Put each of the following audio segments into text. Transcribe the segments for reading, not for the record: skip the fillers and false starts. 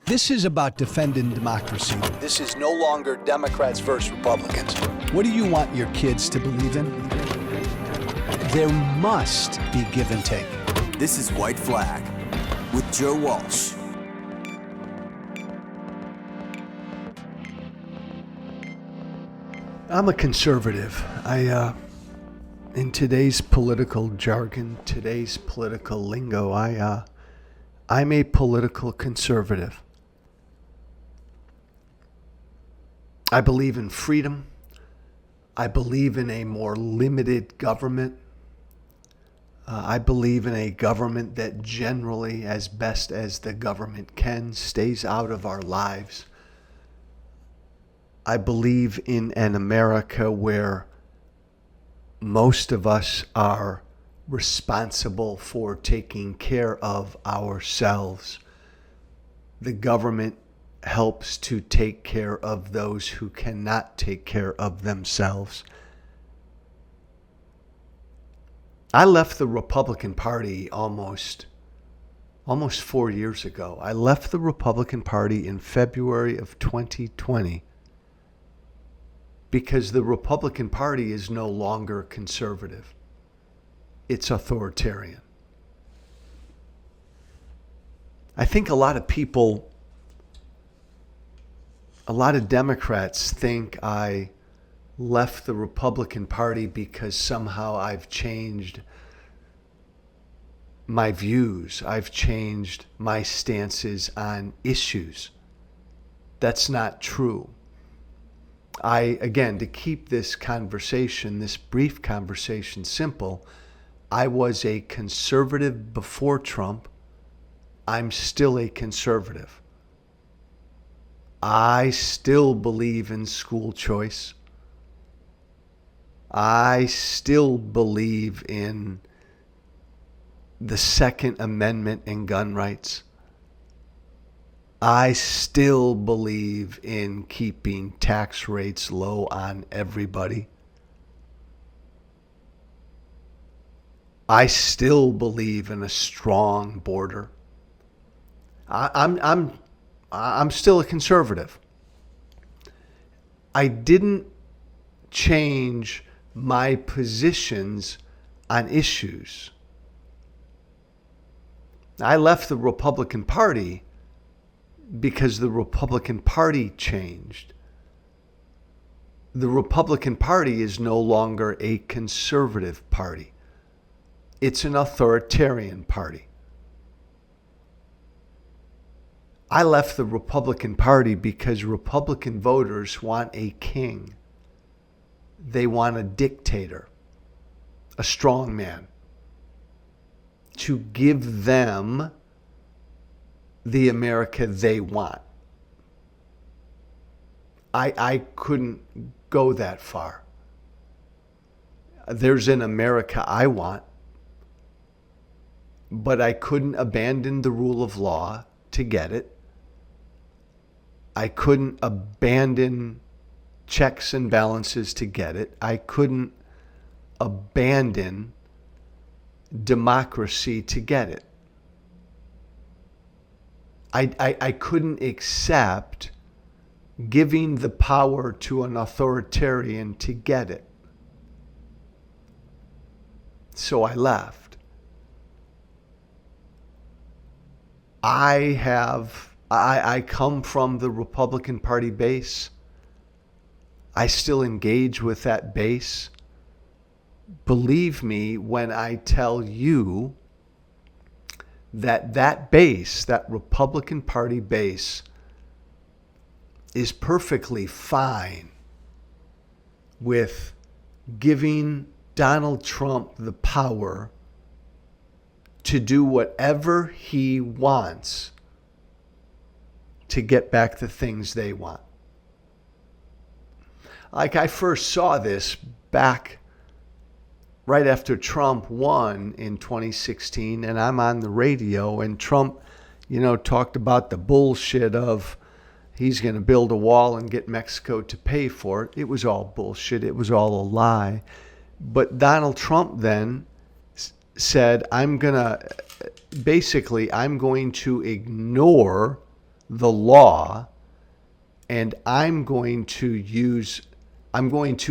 This is about defending democracy. This is no longer Democrats versus Republicans. What do you want your kids to believe in? There must be give and take. This is White Flag with Joe Walsh. I'm a conservative. In today's political jargon, today's political lingo, I'm a political conservative. I believe in freedom. I believe in a more limited government. I believe in a government that generally, as best as the government can, stays out of our lives. I believe in an America where most of us are responsible for taking care of ourselves. The government helps to take care of those who cannot take care of themselves. I left the Republican Party almost 4 years ago. I left the Republican Party in February of 2020 because the Republican Party is no longer conservative. It's authoritarian. I think a lot of Democrats think I left the Republican Party because somehow I've changed my views. I've changed my stances on issues. That's not true. Again, to keep this brief conversation simple, I was a conservative before Trump. I'm still a conservative. I still believe in school choice. I still believe in the Second Amendment and gun rights. I still believe in keeping tax rates low on everybody. I still believe in a strong border. I'm still a conservative. I didn't change my positions on issues. I left the Republican Party because the Republican Party changed. The Republican Party is no longer a conservative party. It's an authoritarian party. I left the Republican Party because Republican voters want a king. They want a dictator, a strong man, to give them the America they want. I couldn't go that far. There's an America I want, but I couldn't abandon the rule of law to get it. I couldn't abandon checks and balances to get it. I couldn't abandon democracy to get it. I couldn't accept giving the power to an authoritarian to get it. So I left. I come from the Republican Party base. I still engage with that base. Believe me when I tell you that base, that Republican Party base, is perfectly fine with giving Donald Trump the power to do whatever he wants to get back the things they want. Like, I first saw this back right after Trump won in 2016, and I'm on the radio, and Trump, talked about the bullshit of he's going to build a wall and get Mexico to pay for it. It was all bullshit. It was all a lie. But Donald Trump then said, I'm going to ignore the law, and I'm going to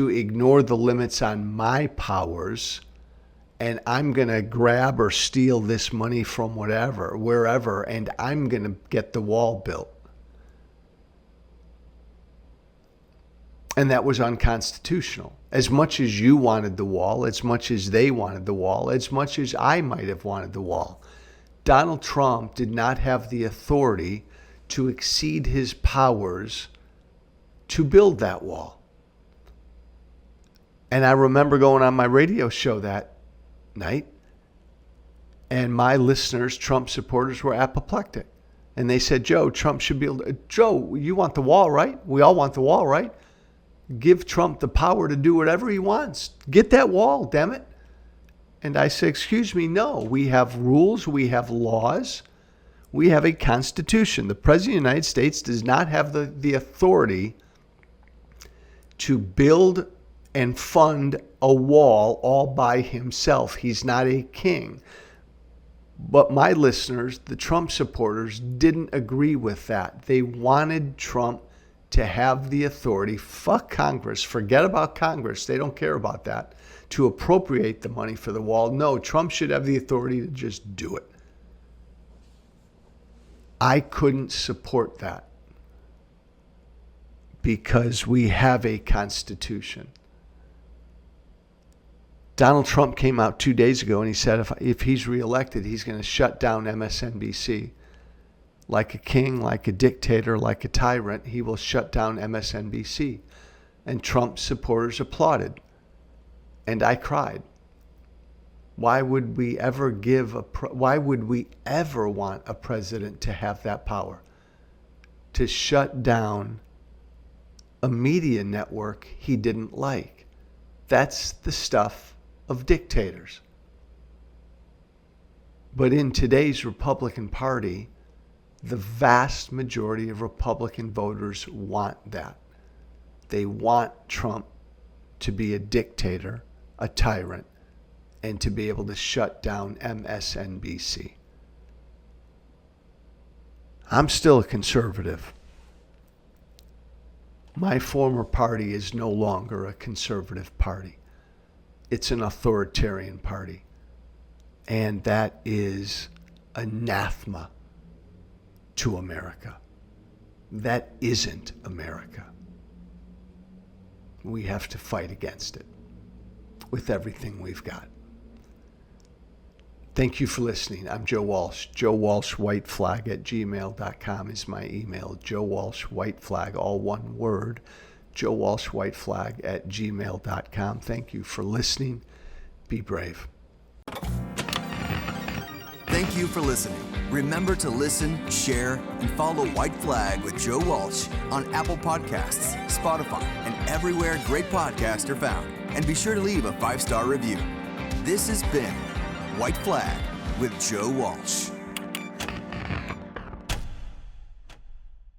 ignore the limits on my powers, and I'm going to grab or steal this money from wherever, and I'm going to get the wall built. And that was unconstitutional. As much as you wanted the wall, as much as they wanted the wall, as much as I might have wanted the wall, Donald Trump did not have the authority to exceed his powers to build that wall. And I remember going on my radio show that night, and my listeners, Trump supporters, were apoplectic. And they said, Joe, Trump should be able to, Joe, you want the wall, right? We all want the wall, right? Give Trump the power to do whatever he wants. Get that wall, damn it. And I said, excuse me, no. We have rules, we have laws, we have a constitution. The President of the United States does not have the authority to build and fund a wall all by himself. He's not a king. But my listeners, the Trump supporters, didn't agree with that. They wanted Trump to have the authority, fuck Congress, forget about Congress, they don't care about that, to appropriate the money for the wall. No, Trump should have the authority to just do it. I couldn't support that because we have a constitution. Donald Trump came out 2 days ago and he said if he's reelected, he's going to shut down MSNBC. Like a king, like a dictator, like a tyrant, he will shut down MSNBC. And Trump supporters applauded. And I cried. Why would we ever want a president to have that power? To shut down a media network he didn't like. That's the stuff of dictators. But in today's Republican Party, the vast majority of Republican voters want that. They want Trump to be a dictator, a tyrant, and to be able to shut down MSNBC. I'm still a conservative. My former party is no longer a conservative party. It's an authoritarian party. And that is anathema to America. That isn't America. We have to fight against it with everything we've got. Thank you for listening. I'm Joe Walsh. Joe Walsh White Flag at gmail.com is my email. Joe Walsh White Flag, all one word. Joe Walsh White Flag at gmail.com. Thank you for listening. Be brave. Thank you for listening. Remember to listen, share, and follow White Flag with Joe Walsh on Apple Podcasts, Spotify, and everywhere great podcasts are found. And be sure to leave a 5-star review. This has been White Flag with Joe Walsh.